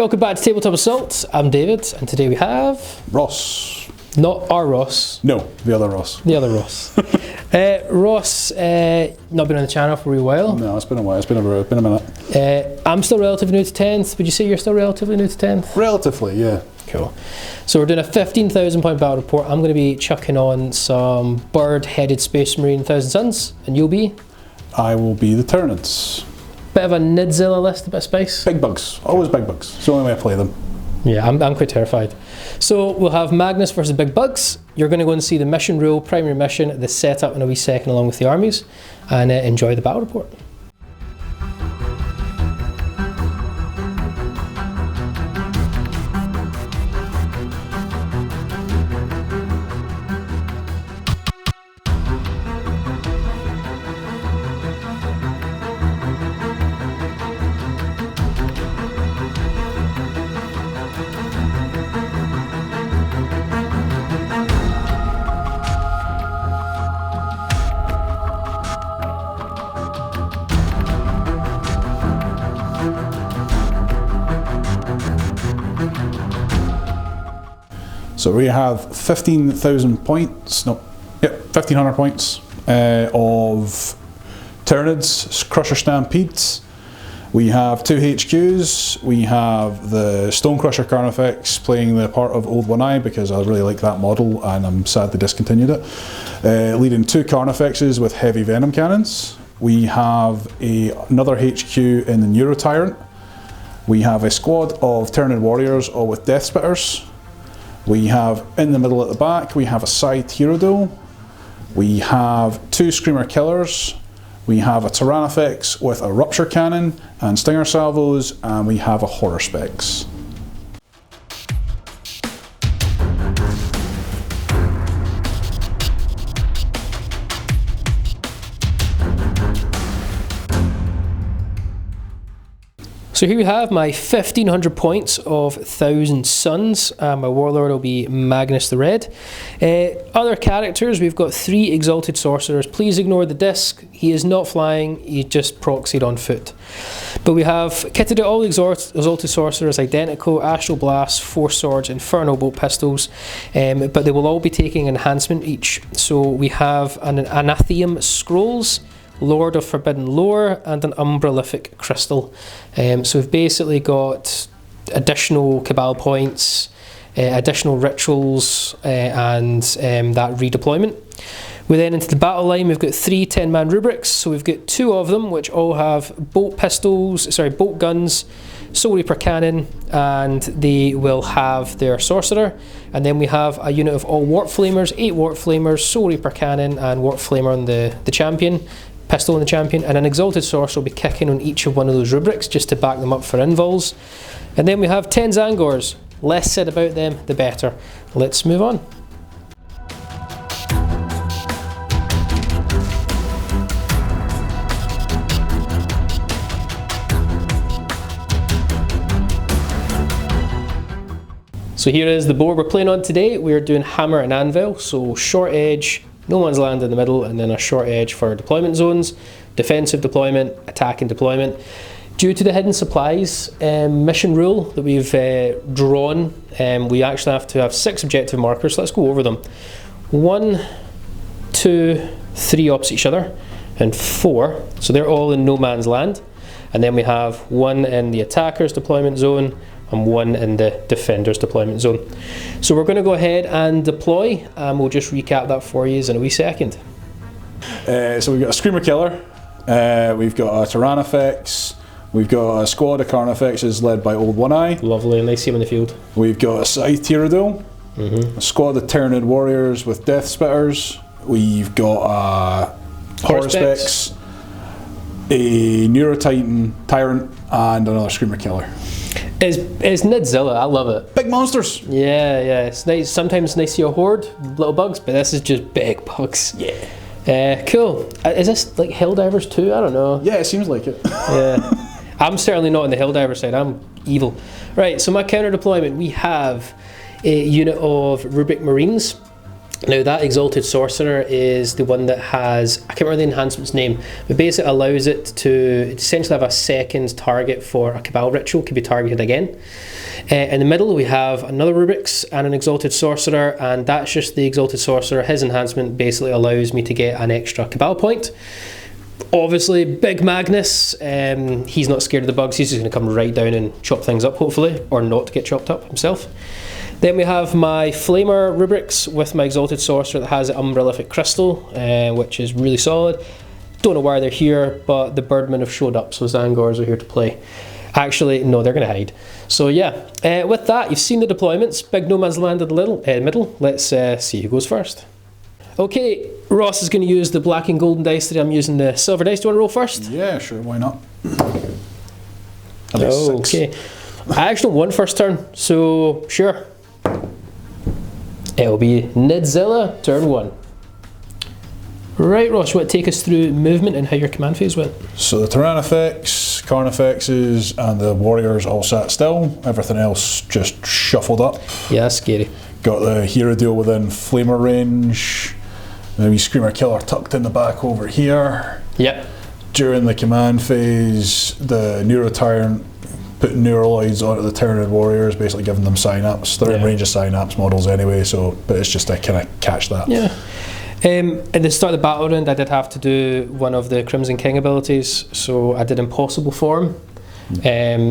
Welcome back to Tabletop Assault. I'm David, and today we have... Ross. Not our Ross. No, the other Ross. The other Ross. Ross, not been on the channel for a wee while. No, it's been a while. It's been a minute. I'm still relatively new to 10th. Would you say you're still relatively new to 10th? Relatively, yeah. Cool. So we're doing a 15,000 point battle report. I'm going to be chucking on some bird-headed Space Marine Thousand Suns, and you'll be? I will be the Tyranids. Bit of a Nidzilla list, a bit of spice. Big bugs. Always big bugs. It's the only way I play them. Yeah, I'm quite terrified. So we'll have Magnus versus Big Bugs. You're going to go and see the mission rule, primary mission, the setup in a wee second along with the armies, and enjoy the battle report. So we have 15,000 points, no, yep, 1,500 points of Tyranids, Crusher Stampedes. We have 2 HQs. We have the Stonecrusher Carnifex playing the part of Old One Eye because I really like that model and I'm sad they discontinued it. Leading 2 Carnifexes with heavy venom cannons. We have another HQ in the Neuro Tyrant. We have a squad of Tyranid warriors all with Death Spitters. We have in the middle at the back, we have a side Tyranid. We have 2 Screamer Killers. We have a Tyrannifex with a Rupture Cannon and Stinger Salvos, and we have a Horror Specs. So here we have my 1,500 points of Thousand Suns. My warlord will be Magnus the Red. Other characters, we've got 3 Exalted Sorcerers. Please ignore the disc. He is not flying, he just proxied on foot. But we have kitted out all the Exalted Sorcerers identical: Astral Blast, Force Swords, Inferno Bolt Pistols. But they will all be taking enhancement each. So we have an Anathema Scrolls, Lord of Forbidden Lore, and an Umbralific Crystal. So we've basically got additional Cabal points, additional rituals, and that redeployment. We then into the battle line, we've got 3 10-man rubrics. So we've got 2 of them which all have bolt guns, Soul Reaper cannon, and they will have their sorcerer. And then we have a unit of all Warp Flamers, 8 Warp Flamers, Soul Reaper cannon, and Warp Flamer on the champion. Pistol on the champion, and an Exalted Sorcerer will be kicking on each of one of those rubrics just to back them up for invols. And then we have 10 Zangors. Less said about them, the better. Let's move on. So here is the board we're playing on today. We're doing Hammer and Anvil, so short edge, no man's land in the middle, and then a short edge for deployment zones, defensive deployment, attacking deployment. Due to the hidden supplies mission rule that we've drawn, we actually have to have 6 objective markers. So let's go over them. 1, 2, 3 opposite each other, and 4. So they're all in no man's land. And then we have 1 in the attacker's deployment zone, and 1 in the defender's deployment zone. So we're going to go ahead and deploy, and we'll just recap that for you in a wee second. So we've got a Screamer Killer, we've got a Tyrannifex, we've got a squad of Carnifexes led by Old One Eye. Lovely, and they see him in the field. We've got a side Tyranid, a squad of Tyranid warriors with Death Spitters. We've got a Horror Specs, a Neuro Tyrant, and another Screamer Killer. It's Nidzilla, I love it. Big monsters! Yeah, it's nice. Sometimes it's nice to see a horde, little bugs, but this is just big bugs. Yeah. Cool. Is this like Helldivers too? I don't know. Yeah, it seems like it. Yeah. I'm certainly not on the Helldiver side, I'm evil. Right, so my counter deployment, we have a unit of Rubric Marines. Now that Exalted Sorcerer is the one that has, I can't remember the enhancement's name, but basically allows it to essentially have a second target for a Cabal ritual, can be targeted again. In the middle we have another Rubrics and an Exalted Sorcerer, and that's just the Exalted Sorcerer. His enhancement basically allows me to get an extra Cabal point. Obviously, big Magnus, he's not scared of the bugs, he's just going to come right down and chop things up hopefully, or not get chopped up himself. Then we have my Flamer Rubrics with my Exalted Sorcerer that has an Umbrellific Crystal, which is really solid. Don't know why they're here, but the Birdmen have showed up, so Zangors are here to play. Actually, no, they're going to hide. So yeah, with that, you've seen the deployments. Big no man's land in the middle. Let's see who goes first. Okay, Ross is going to use the black and golden dice today. I'm using the silver dice. Do you want to roll first? Yeah, sure, why not? Okay. I actually don't want first turn, so sure. It'll be Nidzilla, turn 1. Right, Ross, you want to take us through movement and how your command phase went? So the Tyrannifex, Carnifexes, and the Warriors all sat still. Everything else just shuffled up. Yeah, that's scary. Got the Hero Deal within Flamer range. The wee Screamer Killer tucked in the back over here. Yep. During the command phase, the Neurotyrant put Neuraloids onto the Tyranid Warriors, basically giving them synapse. They're in range of synapse models anyway, so but it's just to kind of catch that. Yeah. At the start of the battle round, I did have to do one of the Crimson King abilities, so I did Impossible Form.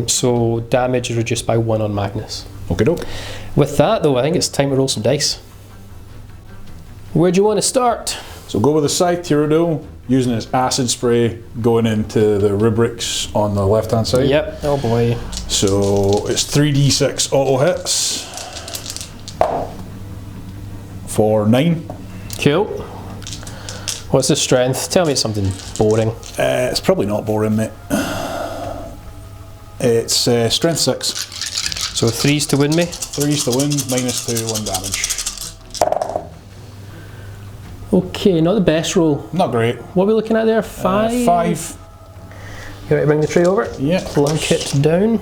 So damage is reduced by 1 on Magnus. Okay, doke. With that though, I think it's time to roll some dice. Where do you want to start? So go with the Scythe Hero Deal, using its acid spray going into the rubrics on the left hand side. Yep, oh boy. So it's 3d6 auto hits for 9. Cool. What's the strength? Tell me it's something boring. It's probably not boring, mate. It's strength 6. So 3s to win me? 3s to win, -2, 1 damage. Okay, not the best roll. Not great. What are we looking at there? 5? 5. You ready to bring the tray over? Yeah. Plunk it down.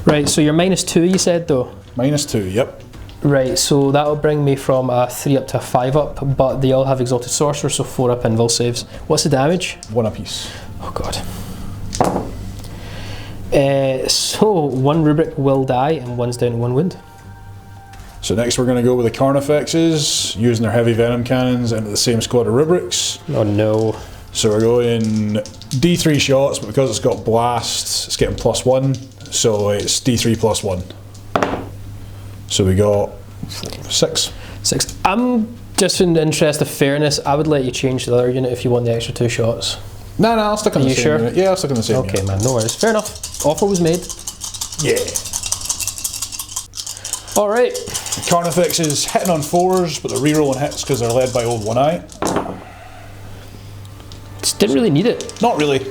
Right, so you're -2 you said though? -2, yep. Right, so that'll bring me from a 3 up to a 5 up, but they all have Exalted Sorcerer, so 4 up invul saves. What's the damage? 1 apiece. Oh god. So 1 rubric will die and 1's down to 1 wound. So next we're going to go with the Carnifexes, using their heavy venom cannons into the same squad of rubrics. Oh no. So we're going D3 shots, but because it's got blasts, it's getting +1, so it's D3 +1. So we got 6. 6. I'm just in the interest of fairness, I would let you change the other unit if you want the extra 2 shots. No, I'll stick on the same unit. Yeah, I'll stick on the same unit. Okay, man, no worries. Fair enough. Offer was made. Yeah. Alright. Carnifex is hitting on 4s, but they're rerolling hits because they're led by Old One Eye. Just didn't really need it. Not really.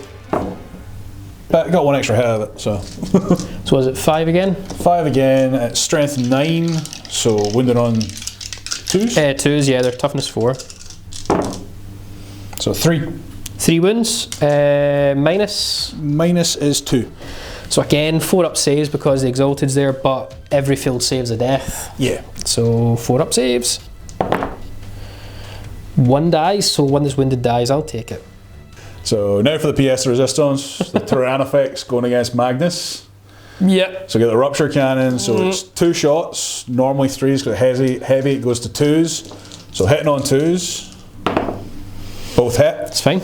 But I got 1 extra hit out of it, so. So was it 5 again? 5 again, it's strength 9, so wounded on 2s? 2s, yeah, they're toughness 4. So 3. 3 wounds, minus? Minus is 2. So again, 4 up saves because the Exalted's there, but every field saves a death. Yeah. So 4 up saves. 1 dies, so 1 that's wounded dies, I'll take it. So now for the PS resistance, the Tyrannifex going against Magnus. Yep. So get the Rupture Cannon, so it's 2 shots, normally 3s, because heavy it goes to 2s. So hitting on 2s, both hit. It's fine.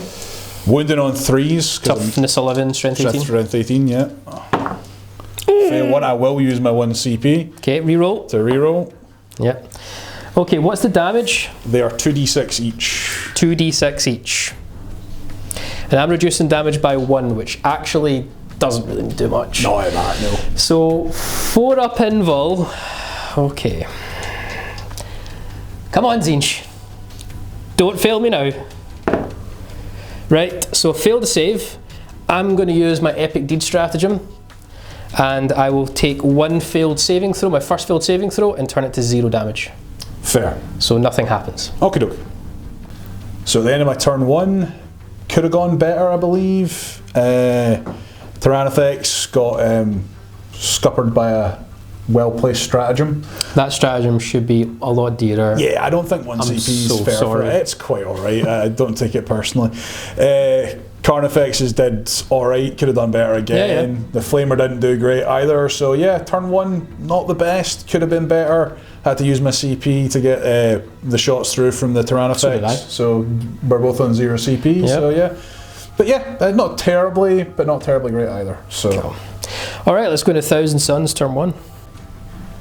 Wounding on 3s. Toughness 11, strength 18. Strength 18, yeah. Fail 1, I will use my 1 CP. Okay, reroll. To reroll. Yep. Okay, what's the damage? They are 2d6 each. 2d6 each. And I'm reducing damage by 1, which actually doesn't really do much. No, no. So 4 up invul. Okay. Come on, Zinch. Don't fail me now. Right, so fail to save. I'm going to use my Epic Deed stratagem, and I will take 1 failed saving throw, my first failed saving throw, and turn it to 0 damage. Fair. So nothing happens. Okie doke. So at the end of my turn 1, could have gone better, I believe. Tyrannifex got scuppered by a well-placed stratagem. That stratagem should be a lot dearer. Yeah, I don't think 1 CP is fair for it. It's quite alright. I don't take it personally. Carnifexes did alright, could have done better again. Yeah. The Flamer didn't do great either. So yeah, turn 1, not the best, could have been better. Had to use my CP to get the shots through from the Tyranids. So we're both on 0 CP, so yeah. But yeah, not terribly, but not terribly great either. So, cool. Alright, let's go to 1,000 Suns, turn 1.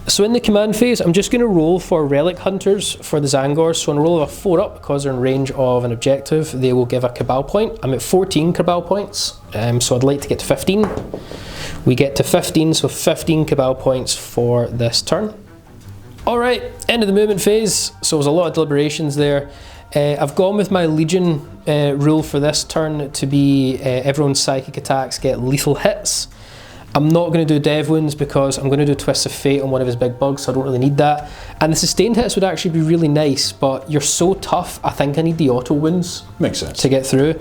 So in the command phase, I'm just going to roll for Relic Hunters for the Zangors. So on a roll of a 4 up, because they're in range of an objective, they will give a Cabal point. I'm at 14 Cabal points, so I'd like to get to 15. We get to 15, so 15 Cabal points for this turn. Alright, end of the movement phase, so there's a lot of deliberations there. I've gone with my Legion rule for this turn to be everyone's psychic attacks get lethal hits. I'm not going to do Dev Wounds because I'm going to do Twists of Fate on one of his big bugs, so I don't really need that. And the sustained hits would actually be really nice, but you're so tough, I think I need the auto wounds. Makes sense. To get through.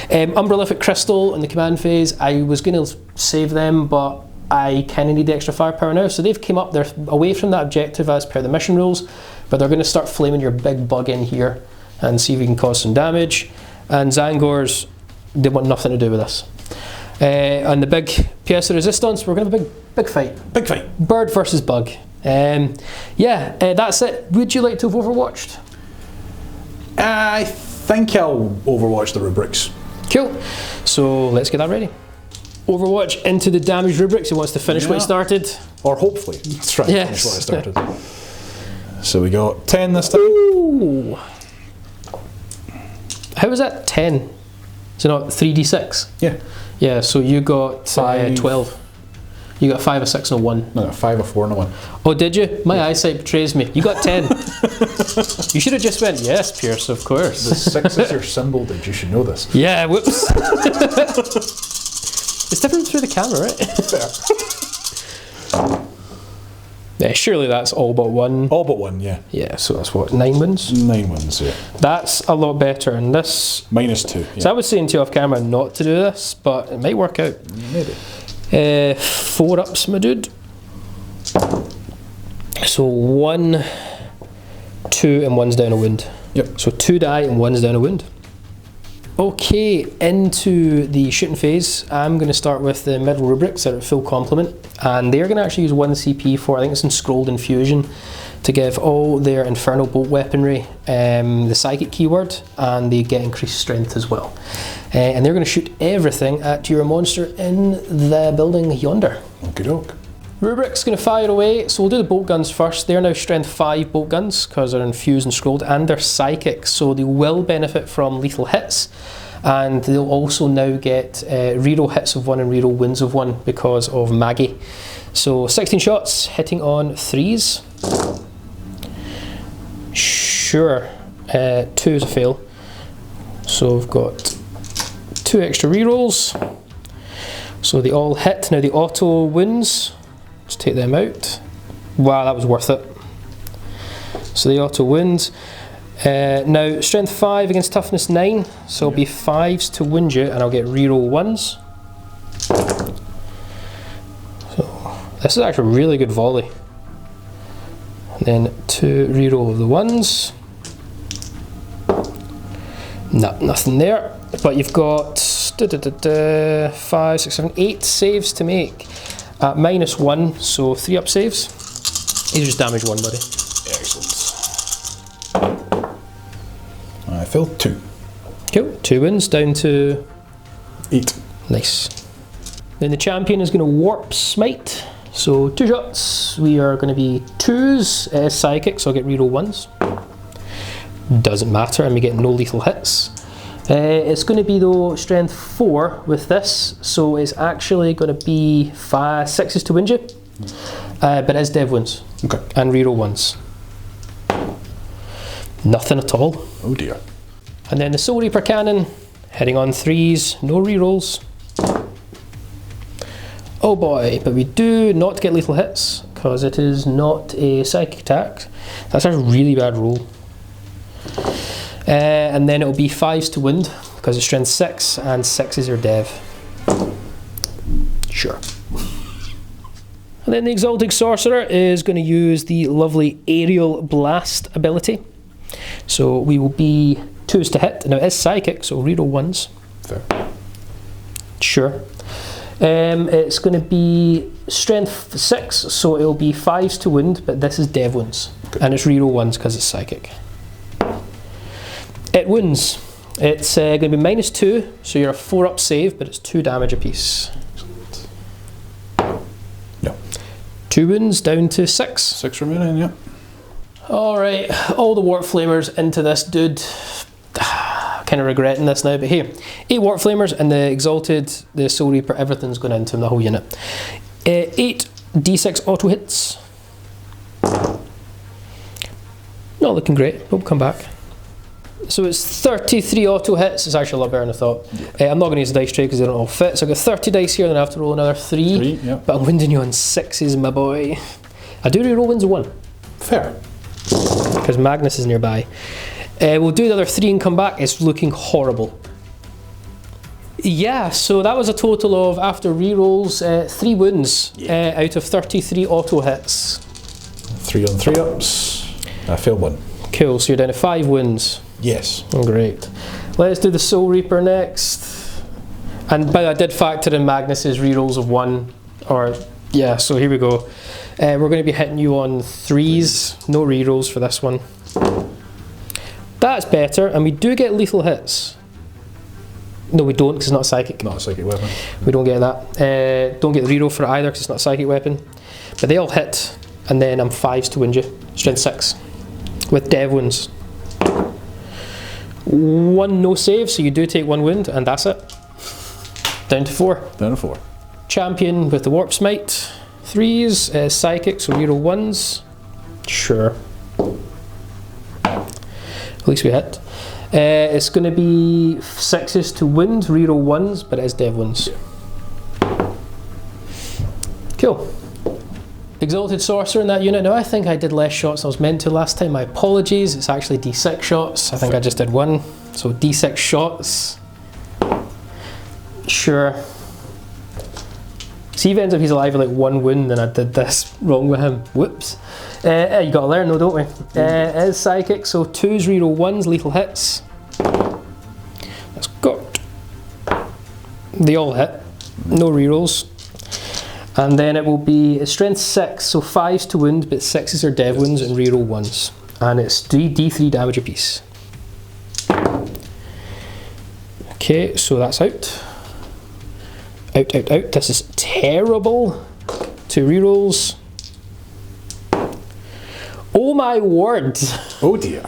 Umbralific Crystal in the command phase, I was going to save them, but I kind of need the extra firepower now. So they've came up, they're away from that objective as per the mission rules, but they're going to start flaming your big bug in here and see if we can cause some damage. And Zangors, they want nothing to do with this. On the big pièce de resistance, we're going to have a big fight. Big fight. Bird versus bug. That's it. Would you like to have overwatched? I think I'll overwatch the rubrics. Cool. So let's get that ready. Overwatch into the damage rubrics. He wants to finish what he started. Or hopefully try to finish what I started. So we got 10 this time. Ooh. How was that 10? So not 3d6? Yeah. Yeah, so you got 12. You got 5, a 6 and a 1. No, 5, a 4 and a 1. Oh, did you? My eyesight betrays me. You got 10. You should have just went, yes, Pierce, of course. The 6 is your symbol, dude. You should know this. Yeah, whoops. It's different through the camera, right? Fair. Yeah, surely that's all but 1. All but 1, yeah. Yeah, so that's what, 9 wins? 9 wins, yeah. That's a lot better, and this... -2, yeah. So I was saying to you off camera not to do this, but it might work out. Maybe. 4 ups, my dude. So 1, 2, and 1's down a wound. Yep. So 2 die and 1's down a wound. Okay, into the shooting phase, I'm going to start with the middle rubrics that are at full complement, and they're going to actually use 1 CP for, I think it's in Scrolled Infusion, to give all their Infernal Bolt weaponry the psychic keyword, and they get increased strength as well. And they're going to shoot everything at your monster in the building yonder. Okie doke. Rubric's going to fire away, so we'll do the bolt guns first. They're now strength 5 bolt guns because they're infused and scrolled, and they're psychic, so they will benefit from lethal hits, and they'll also now get reroll hits of 1 and reroll wounds of 1 because of Maggie. So 16 shots, hitting on 3s. Sure, 2 is a fail. So we've got 2 extra rerolls. So they all hit. Now the auto wounds, let's take them out. Wow, that was worth it. So the auto wounds. Now strength 5 against toughness 9, so it'll be 5s to wound you, and I'll get reroll 1s. So this is actually a really good volley. And then 2 reroll of the 1s. No, nothing there. But you've got 5, 6, 7, 8 saves to make. -1, so 3 up saves. You just damage 1, buddy. Excellent. I failed 2. Cool, 2 wins, down to 8. Nice. Then the champion is going to warp smite. So 2 shots. We are going to be 2s. Psychic, so I'll get reroll 1s. Doesn't matter, and we get no lethal hits. It's going to be though strength 4 with this, so it's actually going to be 5, 6s to wound you, but it is dev wounds. Okay. And reroll 1s. Nothing at all. Oh dear. And then the Soul Reaper cannon, hitting on 3s, no rerolls. Oh boy, but we do not get lethal hits because it is not a psychic attack. That's a really bad roll. And then it'll be 5s to wound because it's strength 6 and 6 is your dev. Sure. And then the Exalted Sorcerer is going to use the lovely Aerial Blast ability. So we will be 2s to hit. Now it is psychic, so reroll 1s. Fair. Sure. It's going to be strength 6, so it'll be 5s to wound, but this is dev wounds. Okay. And it's reroll 1s because it's psychic. It wounds. It's going to be -2, so you're a 4-up save, but it's 2 damage apiece. Yeah. 2 wounds down to 6. 6 remaining, yeah. Alright, all the Warp Flamers into this dude. Kind of regretting this now, but here. 8 Warp Flamers and the Exalted, the Soul Reaper, everything's going into him, the whole unit. 8 D6 auto hits. Not looking great, but we'll come back. So it's 33 auto hits. It's actually a lot better than I thought. I'm not going to use a dice tray because they don't all fit. So I've got 30 dice here, then I have to roll another 3. 3, yeah. But I'm winding you on 6s, my boy. I do reroll wins 1. Fair. Because Magnus is nearby. We'll do the other 3 and come back. It's looking horrible. Yeah, so that was a total of, after rerolls, 3 wounds out of 33 auto hits. 3 on 3 ups. I failed 1. Cool, so you're down to 5 wounds. Yes. Oh, great. Let's do the Soul Reaper next. And by the way, I did factor in Magnus's rerolls of 1. Yeah, so here we go. We're going to be hitting you on 3s. No rerolls for this one. That's better, and we do get lethal hits. No, we don't, because it's not a psychic. Not a psychic weapon. We don't get that. Don't get the reroll for it either, because it's not a psychic weapon. But they all hit, and then I'm 5s to wound you. Strength 6. With dev wounds. 1 no save, so you do take 1 wound, and that's it. Down to 4. Down to 4. Champion with the Warp Smite. 3s, psychic, so reroll 1s. Sure. At least we hit. It's going to be 6s to wound, reroll 1s, but it is dev wounds. Cool. Exalted Sorcerer in that unit. Now I think I did less shots than I was meant to last time. My apologies. It's actually D6 shots. I think I just did 1. So D6 shots. Sure. See if it ends up he's alive with like 1 wound, then I did this wrong with him. Whoops. You gotta learn though, don't we? It is psychic, so 2s reroll 1s, lethal hits. That's got. They all hit. No rerolls. And then it will be a strength 6, so 5s to wound, but 6s are dev wounds and reroll 1s. And it's D3 damage apiece. Okay, so that's out. Out, out, out. This is terrible. 2 rerolls. Oh my word! Oh dear.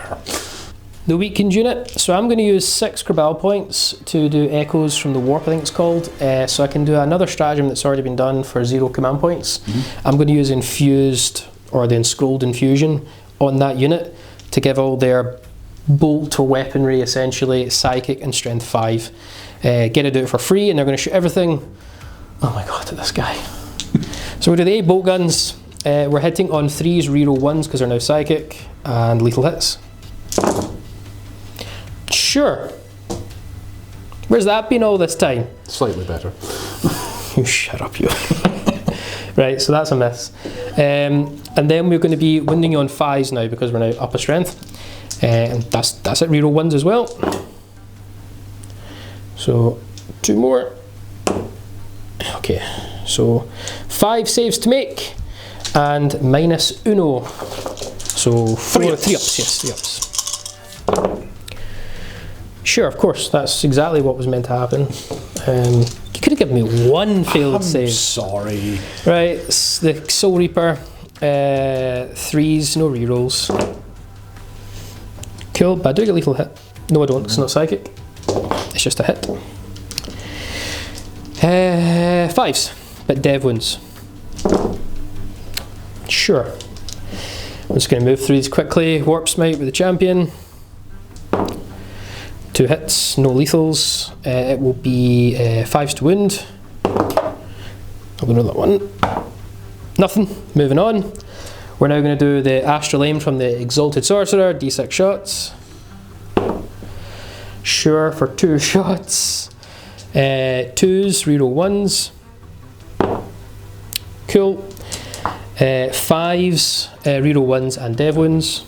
The weakened unit. So I'm going to use 6 Cabal points to do Echoes from the Warp, I think it's called. So I can do another stratagem that's already been done for 0 command points. I'm going to use Infused, or the Enscrolled Infusion, on that unit to give all their bolt or weaponry, essentially, psychic and strength 5. Get to do it for free, and they're going to shoot everything. Oh my god, at this guy. So we do the 8 bolt guns. We're hitting on 3s, reroll 1s because they're now psychic, and lethal hits. Sure. Where's that been all this time? Slightly better. You shut up, you. Right, so that's a miss. And then we're going to be winding you on 5s now because we're now up a strength. And that's it, reroll 1s as well. So 2 more. Okay, so 5 saves to make and -1. So 3 ups, yes, 3 ups. Sure, of course, that's exactly what was meant to happen. You could have given me 1 failed save. Sorry. Right, it's the Soul Reaper, 3s, no rerolls. Cool, but I do get lethal hit. No, I don't, it's not psychic. It's just a hit. 5s, but dev wounds. Sure. I'm just going to move through these quickly. Warp Smite with the champion. 2 hits, no lethals. It will be 5s to wound. I'll know that one. Nothing. Moving on. We're now going to do the Astral Aim from the Exalted Sorcerer. D6 shots. Sure, for 2 shots. 2s, reroll 1s. Cool. 5s, reroll 1s and dev wounds.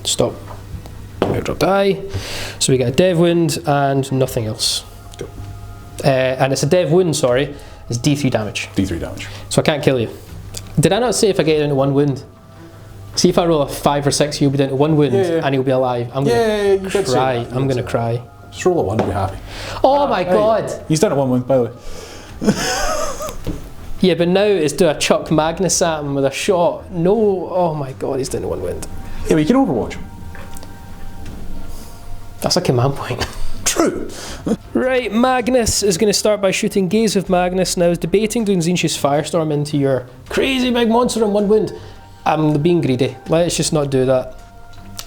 Stop. Drop die. So we get a dev wound and nothing else. Cool. And it's a dev wound, sorry. It's D3 damage. D3 damage. So I can't kill you. Did I not say if I get it into 1 wound? See if I roll a 5 or 6, you'll be down to 1 wound and he'll be alive. I'm gonna cry. I'm gonna cry. Just roll a 1 and be happy. Oh my god! He's down to 1 wound, by the way. Yeah, but now it's do a chuck Magnus at him with a shot. No, oh my god, he's down to 1 wound. Yeah, but you can overwatch him. That's a command point. True. Right, Magnus is going to start by shooting Gaze of Magnus. Now, I was debating doing Zinchi's Firestorm into your crazy big monster on 1 wound. I'm being greedy. Let's just not do that.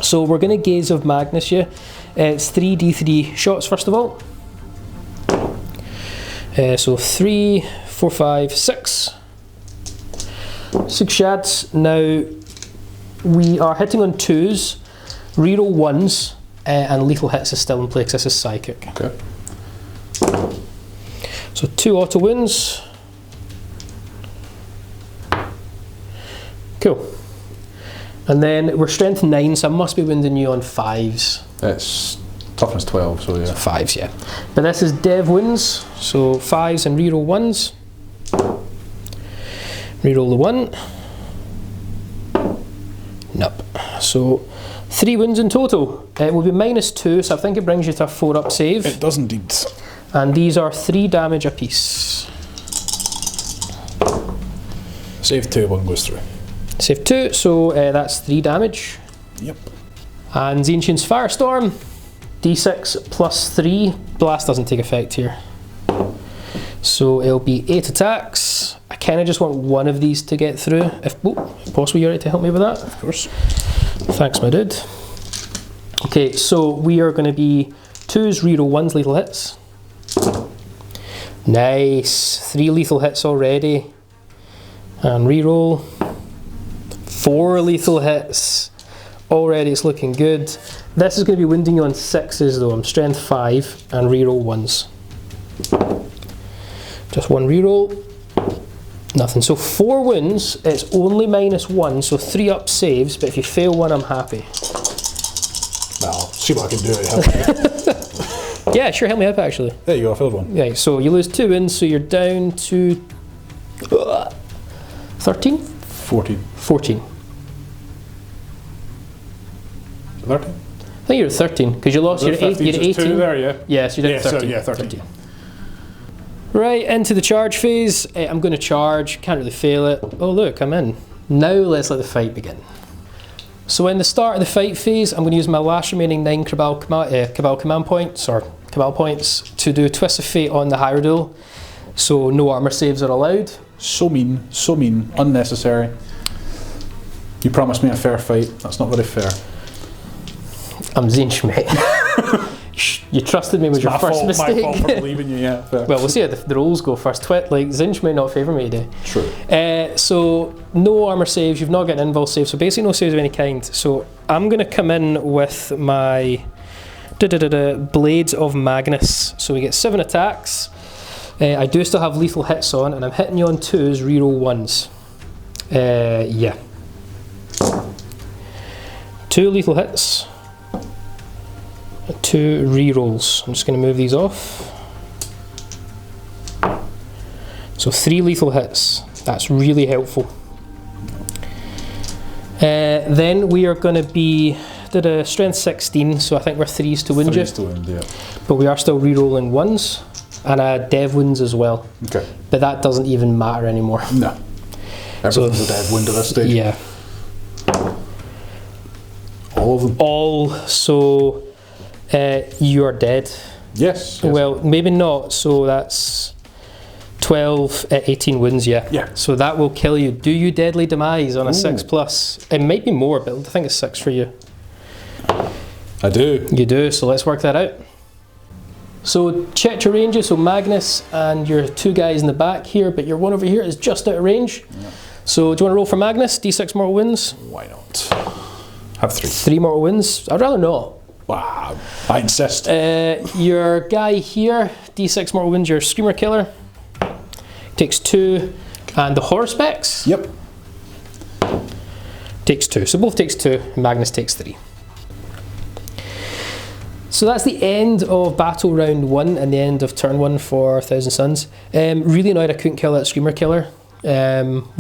So we're going to Gaze of Magnus you. It's 3d3 shots first of all. So 3, 4, 5, 6. 6 shots. Now, we are hitting on 2s, reroll 1s, and lethal hits is still in play because this is psychic. Okay. So 2 auto wins. Cool. And then we're strength 9, so I must be wounding you on 5s. It's toughness 12, so yeah. So 5s, yeah. But this is dev wounds, so 5s and reroll 1s. Reroll the 1. Nope. So 3 wounds in total. It will be -2, so I think it brings you to a 4-up save. It does indeed. And these are 3 damage apiece. Save 2, 1 goes through. Save 2, so that's 3 damage. Yep. And Ancient's Firestorm, d6 plus 3. Blast doesn't take effect here. So it'll be 8 attacks. I kind of just want one of these to get through. If possible, you're right to help me with that? Of course. Thanks, my dude. Okay, so we are going to be 2s, reroll 1s, lethal hits. Nice. 3 lethal hits already. And reroll. 4 lethal hits. Already it's looking good. This is going to be wounding you on 6s though. I'm strength 5 and reroll 1s. Just 1 reroll. Nothing. So 4 wounds, it's only -1, so 3 up saves, but if you fail 1, I'm happy. Well, see what I can do to help you. Yeah, sure, help me up actually. There you go, I failed 1. Yeah, so you lose 2 wounds, so you're down to 13? 14. 14. 13? I think you're at 13, because you lost your 18. 2 there, yeah. Yeah, so you're down to 13. So, yeah, 13. Right, into the charge phase. I'm going to charge, can't really fail it. Oh look, I'm in. Now let's let the fight begin. So in the start of the fight phase, I'm going to use my last remaining 9 Cabal command points, or Cabal points, to do Twist of Fate on the Hierodule. So no armor saves are allowed. So mean, unnecessary. You promised me a fair fight, that's not very fair. I'm Zinch, mate. You trusted me with your first mistake. My fault for believing you, yeah. Fair. Well, we'll see how the rolls go first. Like, Zinch may not favour me today. True. So, no armour saves, you've not got an invul save, so basically no saves of any kind. So, I'm going to come in with my Blades of Magnus. So, we get 7 attacks. I do still have lethal hits on, and I'm hitting you on 2s, reroll 1s. Yeah. 2 lethal hits. 2 rerolls. I'm just going to move these off. So 3 lethal hits. That's really helpful. Then we are going to be strength 16, so I think we're 3s to wound you. 3s to wound, yeah. But we are still rerolling 1s and dev wounds as well. Okay. But that doesn't even matter anymore. No. Everything's a dev wound at this stage. Yeah. All of them. All. So. You are dead. Yes. Well, maybe not. So that's 12, 18 wounds, yeah. Yeah. So that will kill you. Do you deadly demise on a 6+? It might be more, but I think it's 6 for you. I do. You do, so let's work that out. So check your ranges, so Magnus and your 2 guys in the back here, but your one over here is just out of range. Yeah. So do you want to roll for Magnus? D6 mortal wounds? Why not? Have 3. 3 mortal wounds? I'd rather not. Wow, I insist. Your guy here, D6 mortal wounds, your Screamer Killer, takes 2. And the horror specs? Yep. Takes 2. So both takes 2, and Magnus takes 3. So that's the end of battle round 1 and the end of turn 1 for 1000 Suns. Really annoyed I couldn't kill that Screamer Killer. We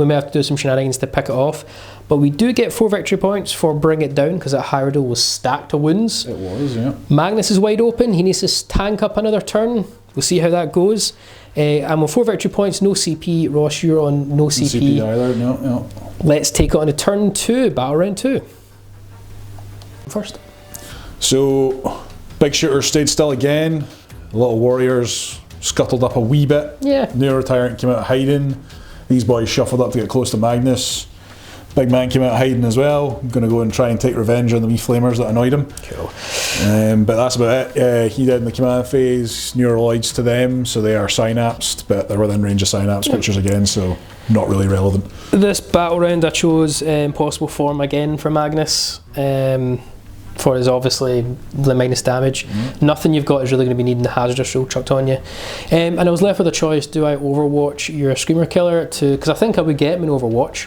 may have to do some shenanigans to pick it off. But we do get 4 victory points for Bring It Down because that Hyrule was stacked to wounds. It was, yeah. Magnus is wide open. He needs to tank up another turn. We'll see how that goes. And with 4 victory points, no CP. Ross, you're on no CP. CP either, no. Let's take it on to turn 2, battle round 2. First. So, big shooter stayed still again. A lot of warriors scuttled up a wee bit. Yeah. Neuro Tyrant came out of hiding. These boys shuffled up to get close to Magnus. Big man came out hiding as well. I'm going to go and try and take revenge on the wee flamers that annoyed him. Cool. But that's about it. He did in the command phase. Neuraloids to them, so they are synapsed, but they're within range of synapse creatures again, so not really relevant. This battle round I chose Impossible Form again for Magnus. For his obviously the minus damage. Nothing you've got is really going to be needing the hazardous roll chucked on you. And I was left with a choice: do I Overwatch your Screamer Killer because I think I would get him in Overwatch.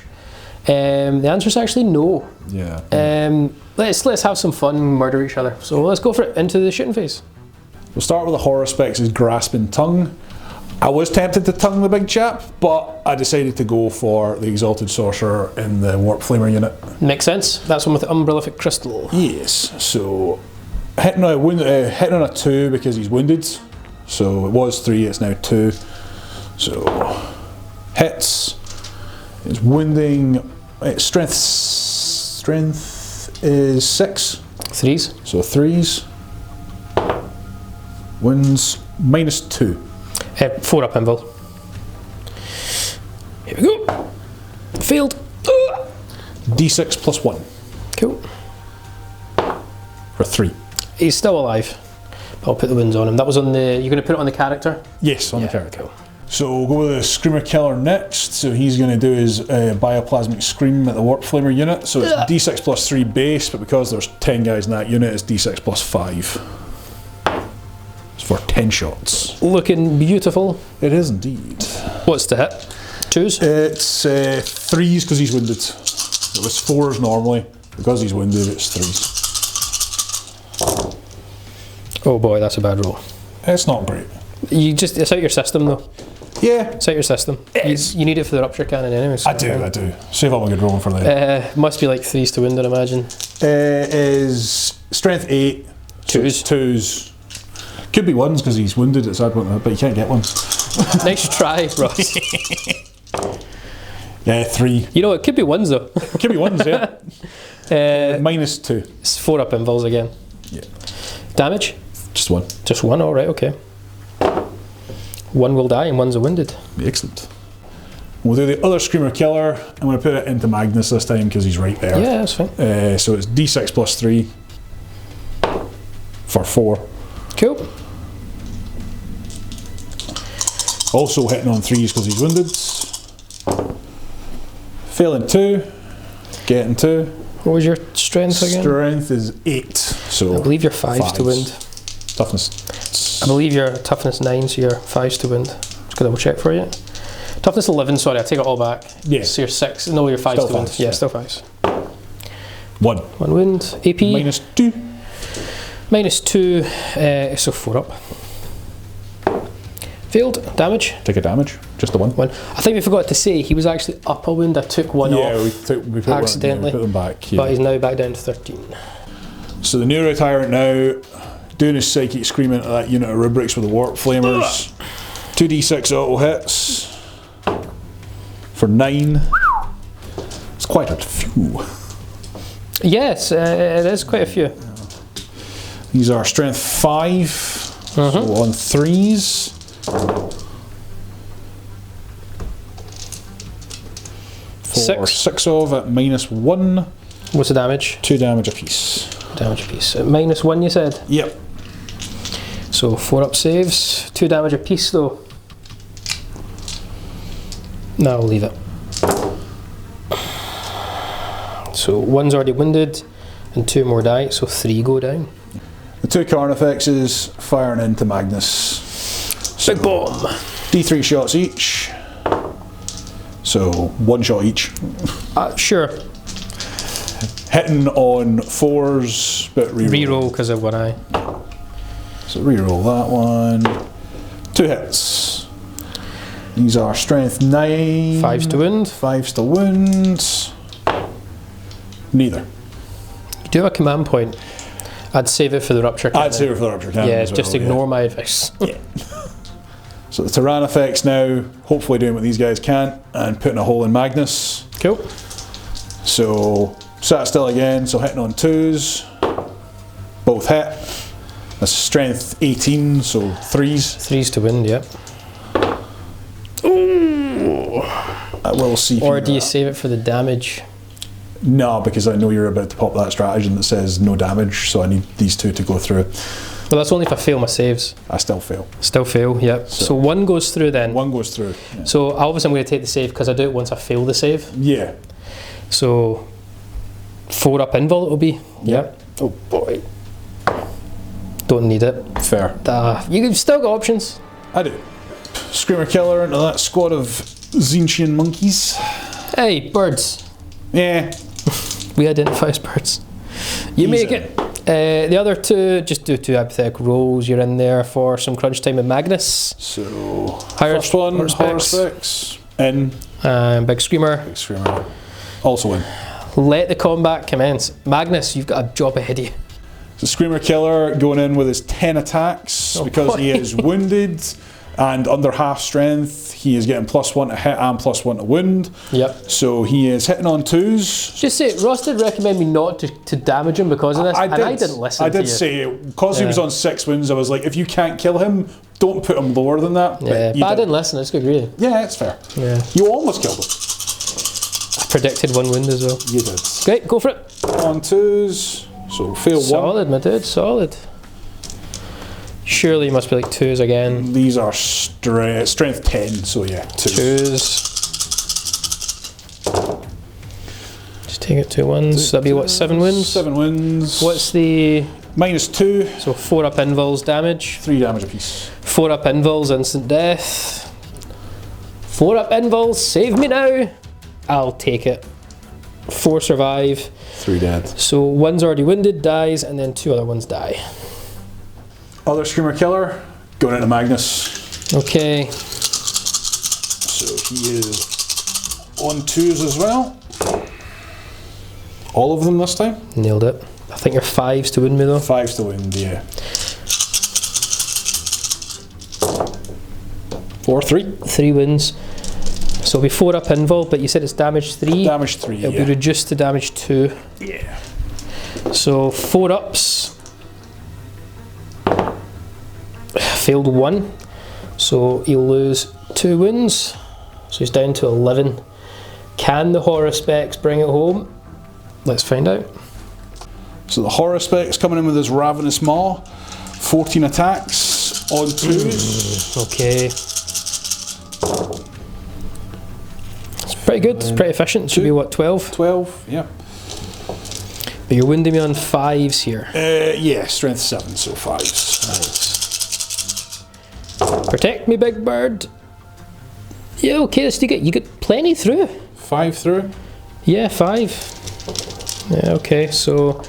The answer is actually no. Yeah. Let's have some fun and murder each other. So let's go for it into the shooting phase. We'll start with the horror specs is Grasping Tongue. I was tempted to tongue the big chap, but I decided to go for the Exalted Sorcerer in the Warp Flamer unit. Makes sense. That's one with the Umbrellific Crystal. Yes. So hitting on a 2 because he's wounded. So it was 3, it's now 2. So hits. It's wounding. Strength is 6. 3s. So 3s. Wounds minus 2. 4 up invul. Here we go. Failed. D6 plus 1. Cool. For 3. He's still alive. I'll put the wounds on him. That was on the. You're going to put it on the character? Yes, on the character. Cool. So we'll go with the Screamer Killer next. So he's going to do his Bioplasmic Scream at the Warp Flamer unit. So it's D6 plus 3 base, but because there's 10 guys in that unit, it's D6 plus 5. It's for 10 shots. Looking beautiful. It is indeed. What's the hit? 2s? It's 3s because he's wounded. It was 4s normally. Because he's wounded, it's 3s. Oh boy, that's a bad roll. It's not great. It's out your system though. Yeah. It's out your system. You need it for the rupture cannon anyway. So I do. Save up a good rolling for that. Must be like 3s to wound, I imagine. Is strength 8. 2s. Could be 1s because he's wounded at sad point, but you can't get 1s. Nice try, Ross. Yeah, 3. You know, it could be 1s though. It could be 1s, yeah. Minus 2. It's 4 up invuls again. Yeah. Damage? Just 1. Just 1, alright, okay. 1 will die and 1's a wounded. Excellent. We'll do the other Screamer Killer. I'm going to put it into Magnus this time because he's right there. Yeah, that's fine. So it's D6 plus 3 for 4. Cool. Also hitting on 3s because he's wounded. Failing 2. Getting 2. What was your strength again? Strength is 8. So I believe you're 5s to wound. Toughness. I believe you're toughness 9, so you're 5s to wound. Just gonna double check for you. Toughness 11, sorry, I take it all back. Yeah. So you're 6. No, you're 5s to wound. Yeah, still 5s. 1. 1 wound. AP. Minus 2. Minus 2, so 4 up. Failed. Damage. Take a damage. Just the 1. 1. I think we forgot to say he was actually up a wound. I took 1 off. Yeah, we put accidentally. We put them back. Yeah. But he's now back down to 13. So the Neuro Tyrant now doing his Psychic Scream into that unit of rubrics with the Warp Flamers. 2d6 auto hits for 9. It's quite a few. Yes, it is quite a few. These are strength 5, so on 3s. 6 of at minus 1. What's the damage? 2 damage apiece. Damage apiece. Minus 1 you said? Yep. So 4 up saves. 2 damage apiece though. No, I'll leave it. So 1's already wounded and 2 more die, so 3 go down. The 2 Carnifexes firing into Magnus. Big bomb. D3 shots each. So 1 shot each. Sure. Hitting on 4s, but Reroll because of one eye. So reroll that one. 2 hits. These are strength 9. 5s to wound. 5s to wound. Neither. You do have a command point. I'd save it for the rupture cannon. I'd save it for the rupture cannon. Yeah, as just well, ignore my advice. Yeah. So the Tyran effects now, hopefully doing what these guys can't, and putting a hole in Magnus. Cool. So sat still again, so hitting on 2s. Both hit. That's strength 18, so 3s. 3s to wound, yeah. Ooh. We'll see. Or do you save it for the damage? No, because I know you're about to pop that stratagem that says no damage, so I need these 2 to go through. Well, that's only if I fail my saves. I still fail. Still fail, yep. So 1 goes through then. 1 goes through. Yeah. So obviously I'm going to take the save because I do it once I fail the save. Yeah. So 4 up invul it'll be. Yep. Oh boy. Don't need it. Fair. You've still got options. I do. Screamer Killer into that squad of Zinchian monkeys. Hey, birds. Yeah. We identify as birds. You make it. The other 2, just do 2 hypothetical rolls. You're in there for some crunch time with Magnus. So, First one, horror specs. In. Big Screamer. Big Screamer. Also in. Let the combat commence. Magnus, you've got a job ahead of you. So Screamer Killer going in with his 10 attacks because he is wounded and under half strength. He is getting +1 to hit and +1 to wound. Yep. So he is hitting on 2s. Just say, Ross did recommend me not to damage him because of this, and I didn't listen to you. I did say, because he was on 6 wounds, I was like, if you can't kill him, don't put him lower than that. Yeah, but I didn't listen, it's good really. Yeah, it's fair. Yeah. You almost killed him. I predicted 1 wound as well. You did. Great, go for it. On 2s, so fail 1. Solid, my dude, solid. Surely you must be like 2s again. These are strength 10, so yeah, 2s. Just take it 2 1s. That'd be what, 7 wins? 7 wins. What's the... -2. So 4 up invuls damage. 3 damage apiece. 4 up invuls instant death. 4 up invuls, save me now. I'll take it. 4 survive. 3 dead. So 1's already wounded, dies, and then 2 other ones die. Other Screamer Killer going into Magnus. Okay. So he is on 2s as well. All of them this time? Nailed it. I think you're 5s to wound me though. 5s to wound, yeah. 4, 3. 3 wins. So it'll be 4 up invul, but you said it's damage 3. Damage 3, It'll be reduced to damage 2. Yeah. So 4 ups. Failed 1. So he'll lose 2 wounds. So he's down to 11. Can the horror specs bring it home? Let's find out. So the horror specs coming in with his Ravenous Maw. 14 attacks on 2s. Okay. It's pretty good, it's pretty efficient. It should be what, 12? 12, yeah. But you're wounding me on 5s here. Yeah, strength 7, so 5s. Nice. Protect me, big bird. Yeah, okay, so you get plenty through. 5 through? Yeah, 5. Yeah, okay, so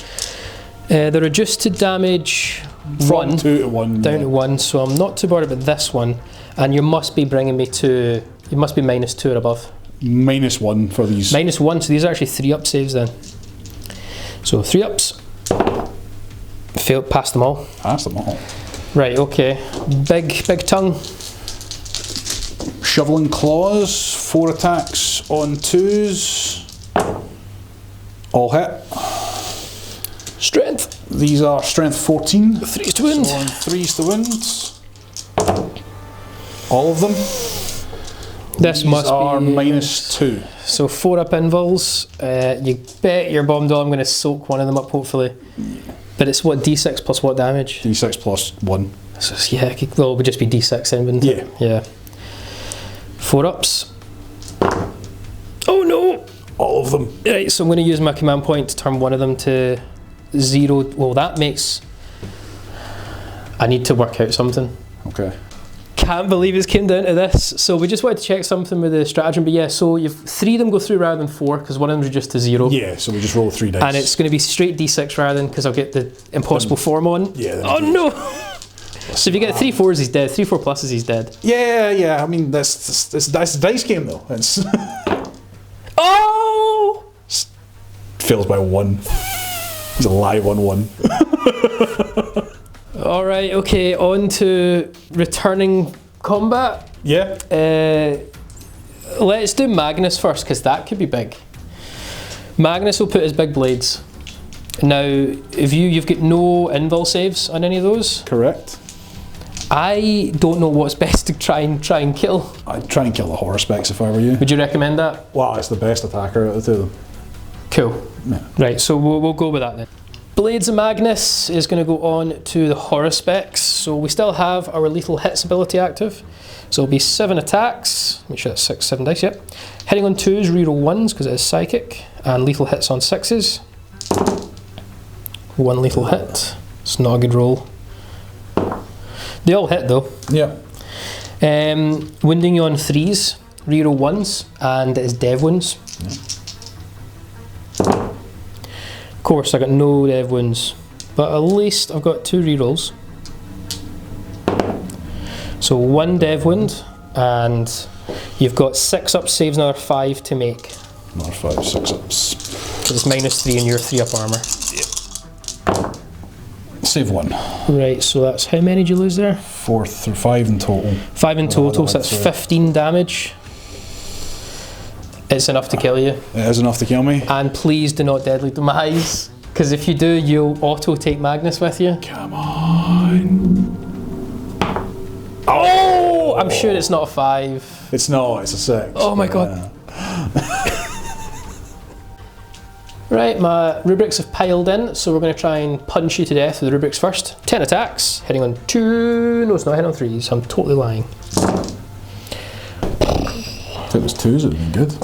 they're reduced to damage From 1. 2 to 1. Down to 1, so I'm not too worried about this one. And you must be bringing me to, you must be -2 or above. -1 for these. -1, so these are actually 3 up saves then. So 3 ups. Failed, passed them all. Pass them all. Right, okay. Big tongue. Shoveling Claws, 4 attacks on 2s. All hit. Strength. These are strength 14. 3s to wound. So on 3s to wound. All of them. This These must are be -2. So 4 up invuls. You bet your bomb doll I'm going to soak one of them up hopefully. But it's what, D6 plus what damage? D6 plus 1. So yeah, well, it would just be D6 then, wouldn't it? Yeah. 4 ups. Oh no! All of them. Right, so I'm going to use my command point to turn one of them to 0. Well, that makes... I need to work out something. Okay. can't believe it's came down to this. So we just wanted to check something with the stratagem, but yeah, so you've 3 of them go through rather than 4, because one of them is reduced to 0. Yeah, so we just roll 3 dice. And it's going to be straight d6 rather than, because I'll get the impossible form on. Yeah. Oh no! So if you get 3 4s, he's dead. 3 4 pluses, he's dead. Yeah. I mean, that's a dice game though. It's Oh! fails by 1. He's a live on 1. All right. Okay. On to returning combat. Yeah. Let's do Magnus first, because that could be big. Magnus will put his big blades. Now, if you've got no invul saves on any of those. Correct. I don't know what's best to try and kill. I'd try and kill the horror specs if I were you. Would you recommend that? Well, it's the best attacker out of the 2 of them. Cool. Yeah. Right, so we'll go with that then. Blades of Magnus is going to go on to the horror specs. So we still have our lethal hits ability active. So it'll be 7 attacks. Make sure that's 6, 7 dice, yep. Hitting on 2s, reroll 1s because it is psychic. And lethal hits on 6s. 1 lethal hit. It's not a good roll. They all hit though. Yeah. Wounding you on 3s, reroll 1s, and it is dev wounds. Yeah. Of course, I got no dev wounds, but at least I've got 2 rerolls. So 1 dev wound, and you've got 6 up saves, another 5 to make. Another 5, 6 ups. So it's -3 and your 3 up armour. Save 1. Right, so that's how many did you lose there? 4 through 5 in total. 5 in total, so that's 15 damage. It's enough to kill you. It is enough to kill me. And please do not deadly demise, because if you do, you'll auto take Magnus with you. Come on. Oh! I'm sure it's not a 5. It's not, it's a 6. Oh my god. Right, my rubrics have piled in, so we're going to try and punch you to death with the rubrics first. 10 attacks, hitting on 2. No, it's not hitting on 3s. I'm totally lying. If it was 2s, it would have been good.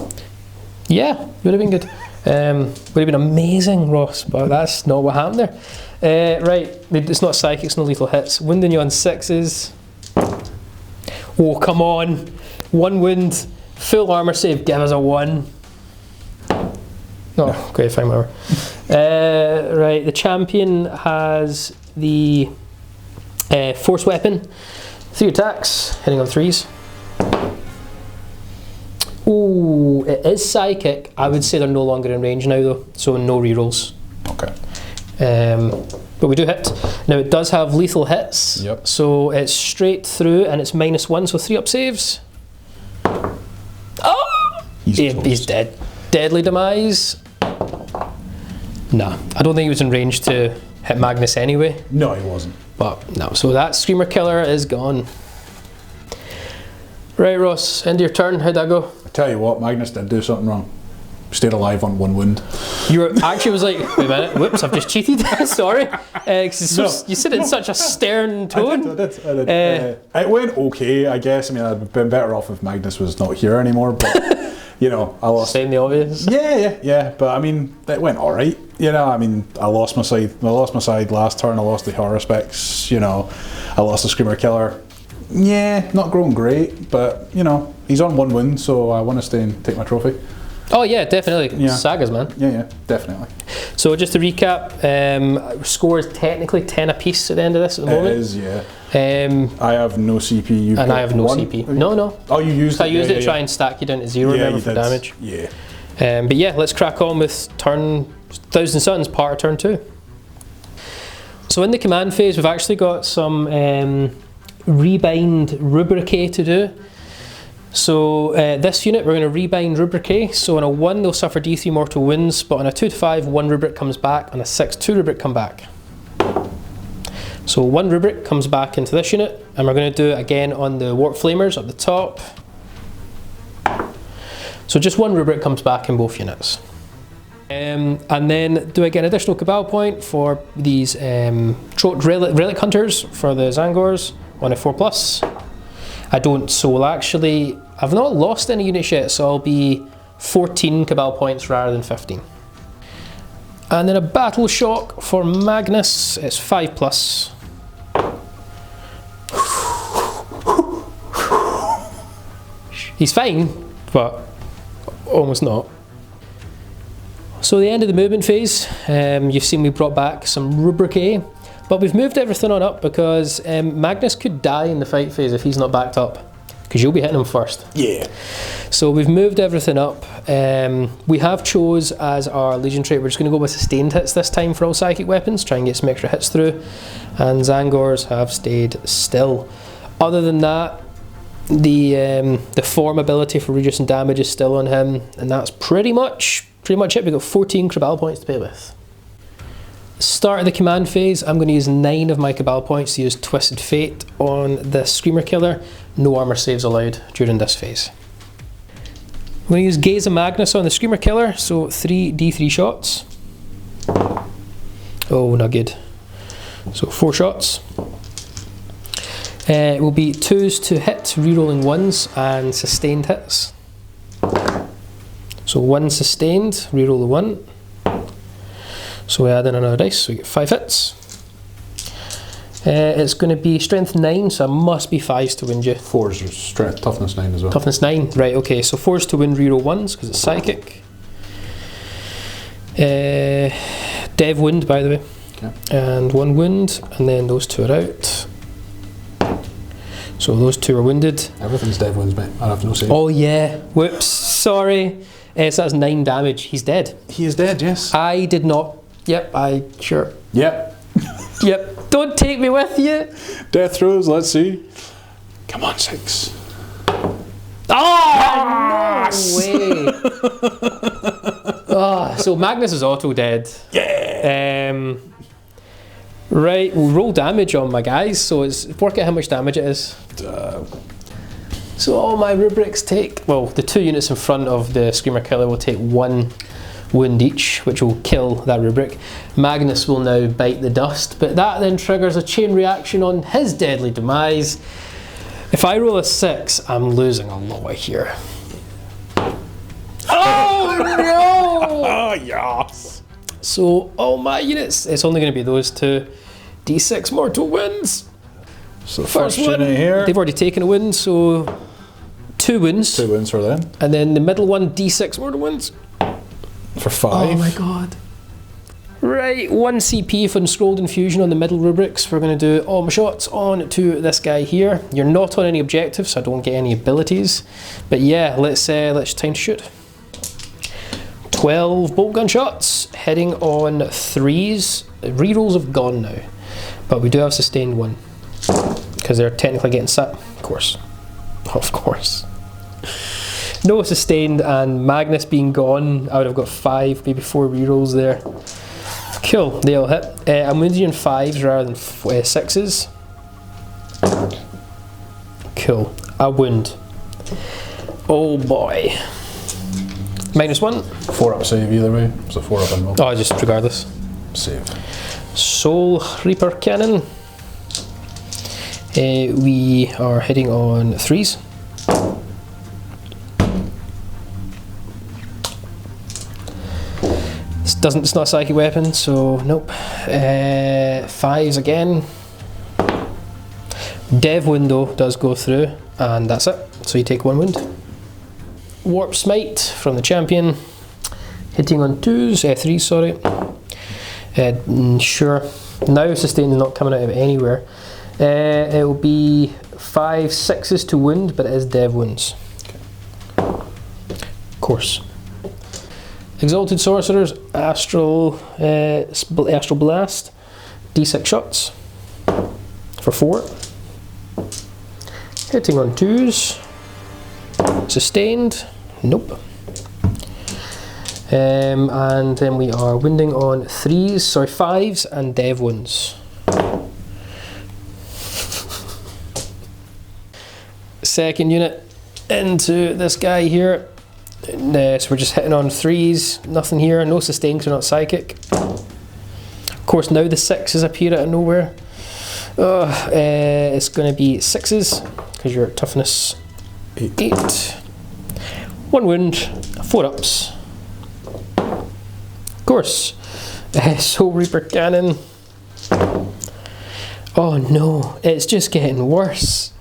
Yeah, would have been good. Would have been amazing, Ross, but that's not what happened there. Right, it's not psychics, no lethal hits. Wounding you on 6s. Oh, come on. 1 wound, full armour save, give us a 1. Oh, okay, fine, whatever. Right, the champion has the force weapon. 3 attacks, hitting on 3s. Ooh, it is psychic. I would say they're no longer in range now though, so no rerolls. Okay. But we do hit. Now it does have lethal hits, Yep. so it's straight through and it's -1, so 3 up saves. Oh! He's dead. Deadly demise. Nah, I don't think he was in range to hit Magnus anyway. No, he wasn't. But no, so that Screamer Killer is gone. Right, Ross, end of your turn. How'd that go? I tell you what, Magnus did do something wrong. Stayed alive on 1 wound. You were actually was like, wait a minute, whoops, I've just cheated. Sorry. You said it in such a stern tone. I did. It went okay, I guess. I mean, I'd been better off if Magnus was not here anymore, but you know, I lost. Saying the obvious. Yeah. But I mean, it went all right. You know, I mean, I lost my side last turn. I lost the horror specs. You know, I lost the Screamer Killer. Yeah, not growing great, but you know, he's on 1 wound, so I want to stay and take my trophy. Oh yeah, definitely. Yeah. Sagas, man. Yeah, definitely. So just to recap, score is technically 10 apiece at the end of this at the moment. It is, yeah. I have no CP. And I have no CP. No. Oh, you used it? I used it to try and stack you down to 0, remember, for damage. Yeah. But yeah, let's crack on with turn 1000 Suns, part of turn 2. So in the command phase, we've actually got some rebind rubricae to do. So this unit, we're going to rebind rubricae. So on a 1, they'll suffer D3 mortal wounds, but on a 2 to 5, 1 rubric comes back, on a 6, 2 rubric come back. So 1 rubric comes back into this unit, and we're going to do it again on the Warp Flamers up the top. So just 1 rubric comes back in both units. And then do I get an additional Cabal point for these Relic Hunters for the Zangors on a 4+. I don't, so we'll actually, I've not lost any units yet, so I'll be 14 Cabal points rather than 15. And then a Battle Shock for Magnus, it's 5+. He's fine, but almost not. So the end of the movement phase, you've seen we brought back some rubric A, but we've moved everything on up because Magnus could die in the fight phase if he's not backed up, because you'll be hitting him first. Yeah. So we've moved everything up. We have chose as our Legion trait, we're just going to go with sustained hits this time for all psychic weapons, try and get some extra hits through, and Zangors have stayed still. Other than that, the form ability for reducing damage is still on him, and that's pretty much it. We've got 14 Cabal points to play with. Start of the command phase, I'm going to use 9 of my Cabal points to use Twisted Fate on the Screamer Killer. No armor saves allowed during this phase. I'm going to use Gaze of Magnus on the Screamer Killer, so 3 D3 shots. Oh, not good. So 4 shots. It will be 2s to hit, rerolling 1s, and sustained hits. So 1 sustained, reroll the 1. So we add in another dice, so we get 5 hits. It's going to be strength 9, so it must be 5s to wind you. 4's strength, toughness 9 as well. Toughness 9, right, okay, so 4s to win, reroll 1s, because it's psychic. Dev wound, by the way. Okay. And 1 wound, and then those 2 are out. So those 2 are wounded. Everything's dev wounds, mate. I have no save. Oh yeah, whoops, sorry. So that's 9 damage, he's dead. He is dead, yes. I did not, sure. Yep. Yep, don't take me with you. Death throws, let's see. Come on, 6. Oh, no way. Oh, so Magnus is auto dead. Yeah. Right, we'll roll damage on my guys, so work out how much damage it is. So all my rubrics take, well, the 2 units in front of the Screamer Killer will take 1 wound each, which will kill that rubric. Magnus will now bite the dust, but that then triggers a chain reaction on his deadly demise. If I roll a 6, I'm losing a lot here. Oh no! Oh, yes. So all my units, it's only going to be those 2 D6 mortal wounds. So first unit here. They've already taken a wound, so 2 wounds. 2 wounds for them. And then the middle one, D6 mortal wounds. For 5. Oh my god. Right, 1 CP for Scrolled Infusion on the middle rubrics. We're going to do all my shots on to this guy here. You're not on any objectives, so I don't get any abilities. But yeah, let's time to shoot. 12 bolt gun shots, heading on 3s. Rerolls have gone now, but we do have sustained 1. Because they're technically getting sat, of course. Of course. No sustained, and Magnus being gone, I would have got 5, maybe 4 rerolls there. Cool, they all hit. I'm wounding in 5s rather than 6s. Cool, a wound. Oh boy. -1. 4 up save either way, so 4 up and roll. Oh, just regardless. Save. Soul Reaper Cannon. We are hitting on 3s. It's not a psychic weapon, so nope. 5s again. Dev window does go through, and that's it. So you take 1 wound. Warp Smite from the champion, hitting on 3s, sorry. Sure. Now sustained is not coming out of anywhere. It will be 5 6s to wound, but it is dev wounds. Of course. Exalted Sorcerers, Astral Blast, D6 shots for 4. Hitting on 2s. Sustained, nope. And then we are wounding on 5s and dev wounds. Second unit into this guy here. So we're just hitting on 3s, nothing here, no sustained because we're not psychic. Of course now the 6s appear out of nowhere. It's going to be 6s because you're at toughness 8. 1 wound, 4 ups. Of course. Soul Reaper Cannon. Oh no, it's just getting worse.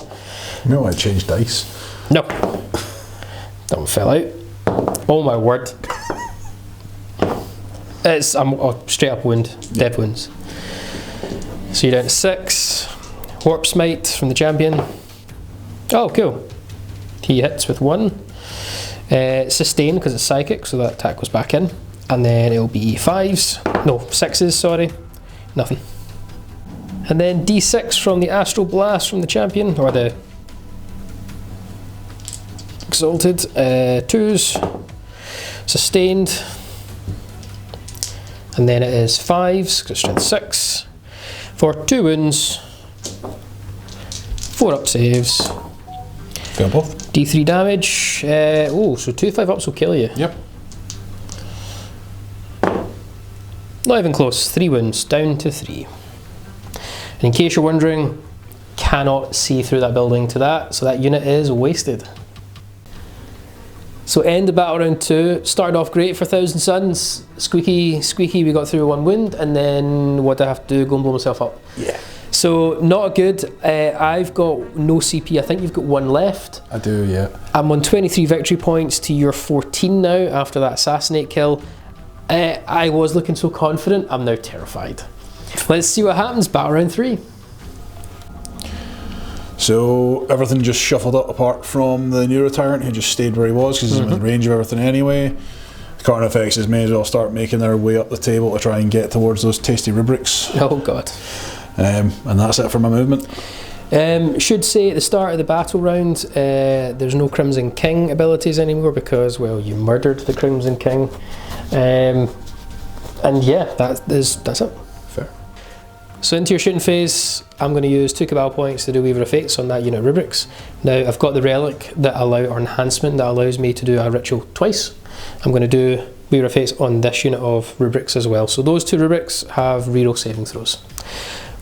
You know I changed dice. No. That one fell out. Oh my word. I'm straight up wound. Dead wounds. So you're down to 6. Warp Smite from the champion. Oh, cool. He hits with 1. Sustain because it's psychic, so that attack goes back in. And then it'll be 5s. No, 6s, sorry. Nothing. And then D6 from the Astral Blast from the champion, or the Exalted. 2s. Sustained. And then it is 5s, because strength 6. For 2 wounds. 4 up saves. Fail both. D3 damage. So 2 5-ups will kill you. Yep. Not even close. 3 wounds, down to 3. And in case you're wondering, cannot see through that building to that, so that unit is wasted. So end of battle round 2. Started off great for 1,000 Suns. Squeaky, we got through 1 wound, and then what do I have to do? Go and blow myself up. Yeah. So not good. I've got no CP. I think you've got 1 left. I do, yeah. I'm on 23 victory points to your 14 now after that assassinate kill. I was looking so confident. I'm now terrified. Let's see what happens. Battle round 3. So everything just shuffled up apart from the Neuro Tyrant, who just stayed where he was because he's within range of everything anyway. The Carnifexes may as well start making their way up the table to try and get towards those tasty rubrics. Oh god. And that's it for my movement. Should say at the start of the battle round, there's no Crimson King abilities anymore because, well, you murdered the Crimson King. And yeah, that's it. Fair. So into your shooting phase, I'm going to use 2 Cabal points to do Weaver of Fates on that unit rubrics. Now I've got the relic that or enhancement that allows me to do a ritual twice. I'm going to do Weaver of Fates on this unit of rubrics as well. So those 2 rubrics have reroll saving throws.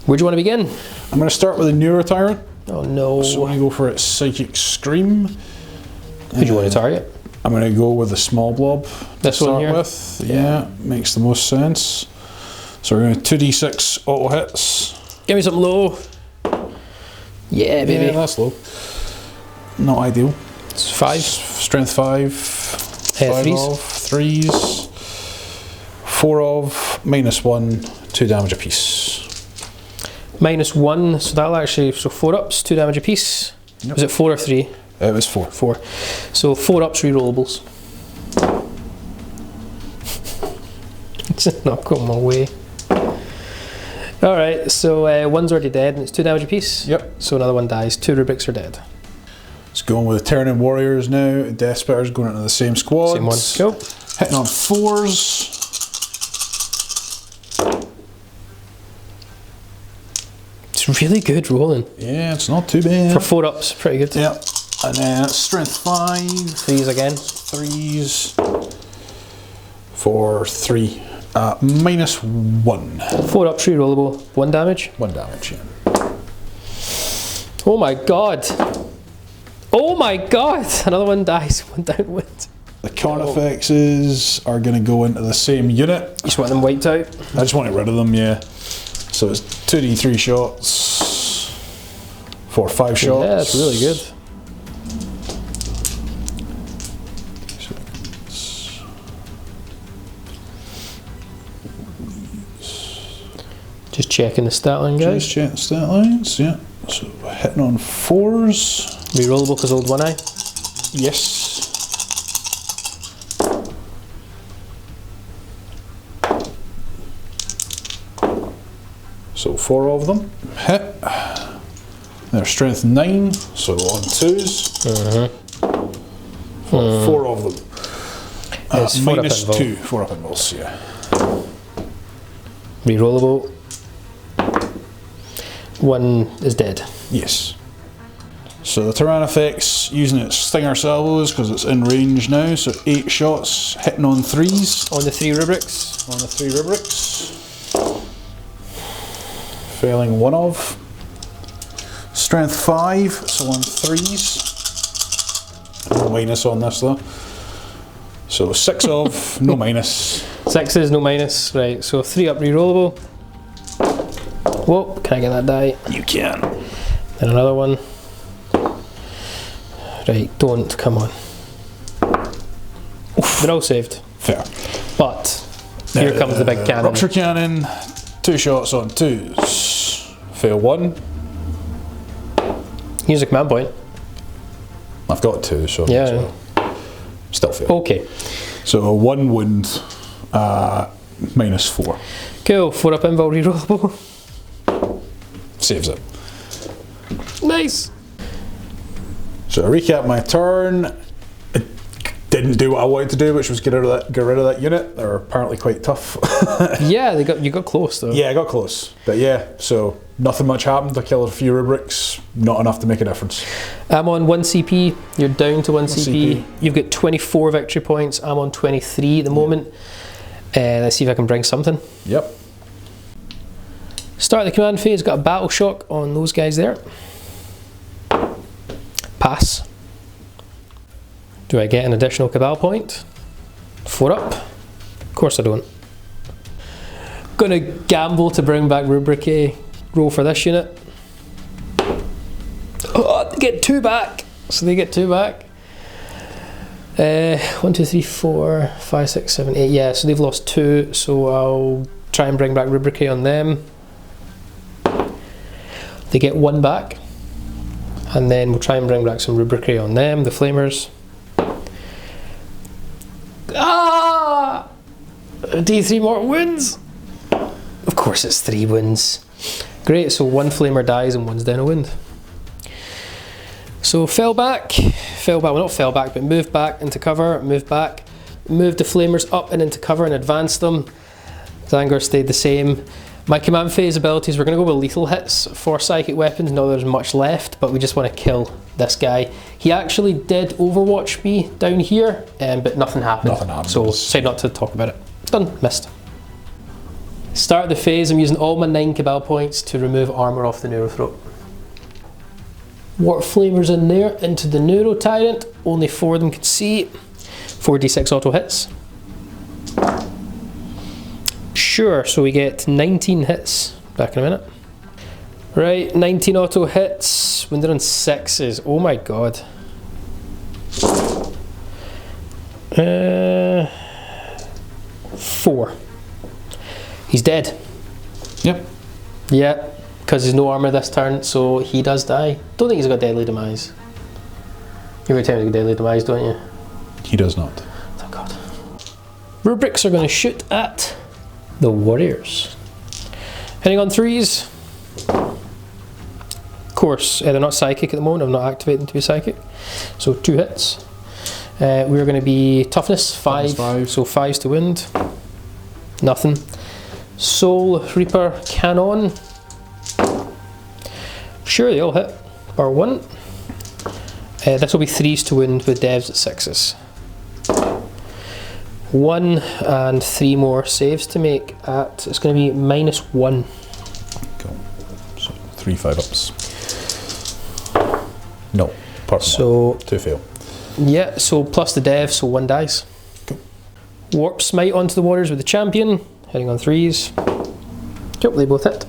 Where do you want to begin? I'm going to start with the Neuro Tyrant. Oh no. So I'm going to go for its Psychic Scream. Who do you want to target? I'm going to go with the small blob This to one start here? with. Yeah, makes the most sense. So we're going to 2d6 auto hits. Give me something low. Yeah, baby. Yeah, that's low. Not ideal. It's 5. Strength 5. 5 3s. of, 3s. 4 of, -1, 2 damage apiece. -1, so that'll actually, so 4 ups, 2 damage apiece. Yep. Was it 4 or 3? It was 4. 4. So 4 ups rerollables. It's not going my way. Alright, so 1's already dead and it's 2 damage apiece. Yep. So another 1 dies. 2 rubrics are dead. It's going with the Tyranid Warriors now. Death Spitter's going into the same squad. Same one. Cool. Hitting on 4s. It's really good rolling. Yeah, it's not too bad. For 4 ups, pretty good. Yep. And then Strength 5. 3s again. 3s. For 3. -1. 4 ups rerollable. 1 damage. 1 damage, yeah. Oh my god. Oh my god. Another 1 dies. 1 downwind. The Carnifexes are going to go into the same unit. You just want them wiped out? I just want to get rid of them, yeah. So it's 2d3 shots for 5 shots. Yeah, that's really good. Just checking the stat line, guys. Just check the stat lines, yeah. So hitting on 4s. Rerollable because old 1 eye. Yes. So 4 of them hit. They're strength 9, so on 2s. 4 of them. It's 4 up -2, invul. 4 up involves, yeah. Rerollable. 1 is dead. Yes. So the Tyrannifex using its Stinger Salvos because it's in range now, so 8 shots, hitting on 3s. On the 3 rubrics. On the 3 rubrics. Failing 1 of. Strength 5, so on 3s. No minus on this though. So 6 of, no minus. 6s, no minus. Right, so 3 up rerollable. Whoa, can I get that die? You can. Then another 1. Right, don't, come on. They're all saved. Fair. But here comes the big cannon. Rupture cannon, 2 shots on 2s. Fail 1. Use a command point. I've got 2, so Yeah. still fail. Okay. So 1 wound, -4. Cool. 4 up invul rerollable. Saves it. Nice. So to recap my turn, it didn't do what I wanted to do, which was get rid of that unit. They're apparently quite tough. Yeah, you got close though. Yeah, I got close. But yeah, so nothing much happened. I killed a few rubrics, not enough to make a difference. I'm on 1 CP, you're down to 1 CP. CP. You've got 24 victory points, I'm on 23 at the moment. Let's see if I can bring something. Yep. Start the command phase, got a battle shock on those guys there. Pass. Do I get an additional cabal point? 4 up? Of course I don't. Gonna gamble to bring back Rubric roll for this unit. Oh, they get 2 back! So they get 2 back. 1, 2, 3, 4, 5, 6, 7, 8. Yeah, so they've lost 2, so I'll try and bring back Rubric on them. They get 1 back. And then we'll try and bring back some Rubric on them, the Flamers. Ah! D3 more wounds! Of course it's 3 wounds. Great, so 1 Flamer dies and 1's down a wound. So fell back, well not fell back, but moved back into cover, moved back, moved the Flamers up and into cover and advanced them. Zangor stayed the same. My command phase abilities, we're going to go with lethal hits for psychic weapons. Not that there's much left, but we just want to kill this guy. He actually did overwatch me down here, but nothing happened. Nothing happened. So decided not to talk about it. Done, missed. Start the phase, I'm using all my 9 cabal points to remove armour off the Neurothroat. Warp Flamers in there, into the Neuro Tyrant. Only 4 of them could see. 4d6 auto hits. Sure, so we get 19 hits. Back in a minute. Right, 19 auto hits when they're on 6s. Oh my god. 4. He's dead. Yep. Yeah, because there's no armour this turn, so he does die. Don't think he's got Deadly Demise. Every time he's got Deadly Demise, don't you? He does not. Thank God. Rubrics are going to shoot at the Warriors. Hitting on 3s. Of course, they're not psychic at the moment. I'm not activating to be psychic. So 2 hits. We're going to be toughness 5, so 5s to wound. Nothing. Soul Reaper Cannon. Sure, they all hit. Bar 1. This will be 3s to wound with devs at 6s. 1 and 3 more saves to make at, it's going to be -1. Cool. So 3 5-ups. No, apart from So 1. 2 fail. yeah, so plus the dev, so 1 dies. Cool. Warp Smite onto the Warriors with the champion, hitting on 3s. Yep, they both hit.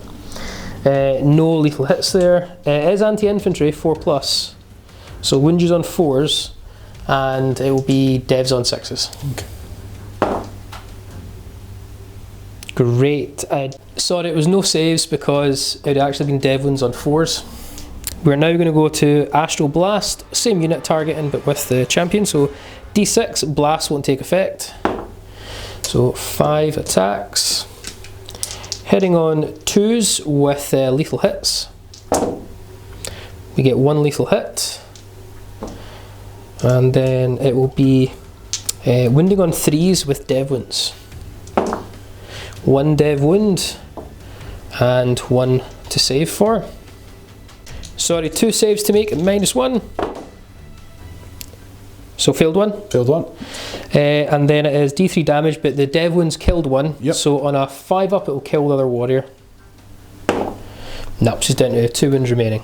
No lethal hits there. It is anti-infantry, 4+. So wound on 4s, and it will be devs on 6s. Okay. Great. Sorry, it was no saves because it had actually been dev wounds on 4s. We're now going to go to Astral Blast, same unit targeting but with the champion, so D6, Blast won't take effect. So 5 attacks. Hitting on 2s with lethal hits. We get 1 lethal hit. And then it will be wounding on 3s with dev wounds. 1 dev wound and 1 to save for. Sorry, 2 saves to make at -1. So failed 1. Failed 1. And then it is D3 damage, but the dev wounds killed 1. Yep. So on a 5-up it will kill the other warrior. Nope, she's down to 2 wounds remaining.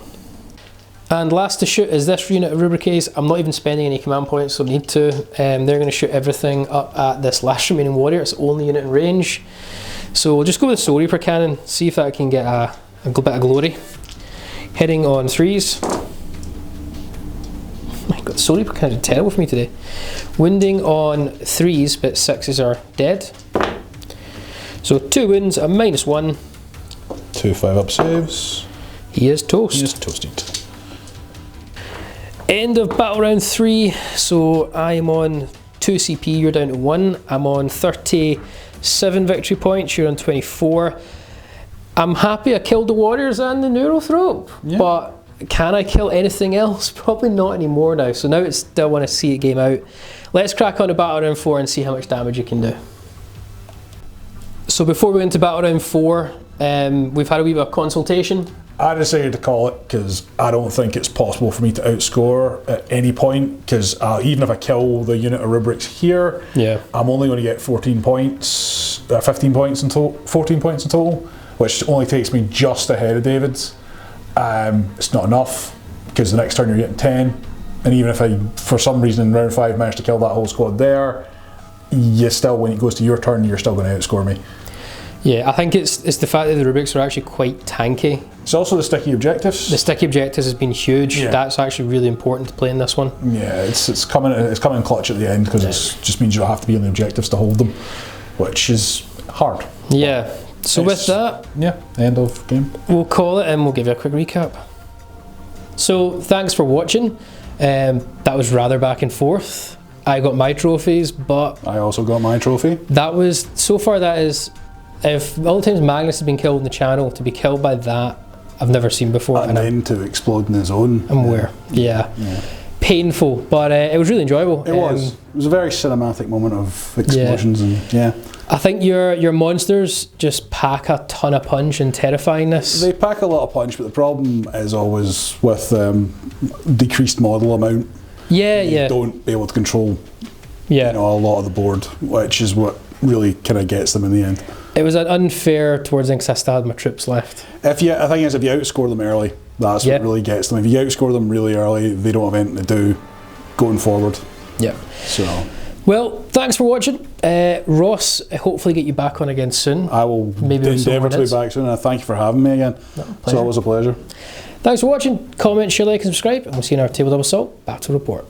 And last to shoot is this unit of Rubricates. I'm not even spending any command points, so need to. They're going to shoot everything up at this last remaining warrior. It's the only unit in range. So we'll just go with Soul Reaper Cannon, see if that can get a bit of glory. Hitting on 3s. My God. It's solely kind of terrible for me today. Wounding on 3s, but 6s are dead. So 2 wounds, a -1. 2 5-up saves. He is toast. He is toasted. End of battle round 3. So I am on 2 CP, you're down to 1. I'm on 37 victory points, you're on 24. I'm happy I killed the warriors and the neurothrope, but can I kill anything else? Probably not anymore now. So now it's still want to see it game out. Let's crack on to battle round 4 and see how much damage you can do. So before we went to battle round 4, we've had a wee bit of consultation. I decided to call it because I don't think it's possible for me to outscore at any point, because even if I kill the unit of rubrics here, I'm only going to get 14 points, 15 points in total, 14 points in total, which only takes me just ahead of David's. It's not enough, because the next turn you're getting 10, and even if I, for some reason in round 5, manage to kill that whole squad there, you still, when it goes to your turn, you're still going to outscore me. Yeah, I think it's the fact that the rubrics are actually quite tanky. It's also the sticky objectives. The sticky objectives has been huge. Yeah. That's actually really important to play in this one. Yeah, it's coming clutch at the end, because it just means you don't have to be on the objectives to hold them, which is hard. Yeah. So with that, end of game. We'll call it and we'll give you a quick recap. So thanks for watching. That was rather back and forth. I got my trophies, but I also got my trophy. That was, so far that is, if all the times Magnus has been killed in the channel, to be killed by that, I've never seen before. And then to explode in his own. I'm aware. Yeah. Painful, but it was really enjoyable. It was. It was a very cinematic moment of explosions and I think your monsters just pack a ton of punch and terrifyingness. They pack a lot of punch, but the problem is always with decreased model amount. You don't be able to control a lot of the board, which is what really kind of gets them in the end. It was unfair towards them because I still had my troops left. I think if you outscore them early, that's what really gets them. If you outscore them really early, they don't have anything to do going forward. Yeah. So. Well, thanks for watching. Ross, hopefully get you back on again soon. I will endeavour to be back soon, and thank you for having me again. It's always a pleasure. Thanks for watching. Comment, share, like and subscribe, and we'll see you in our Tabletop Assault Battle Report.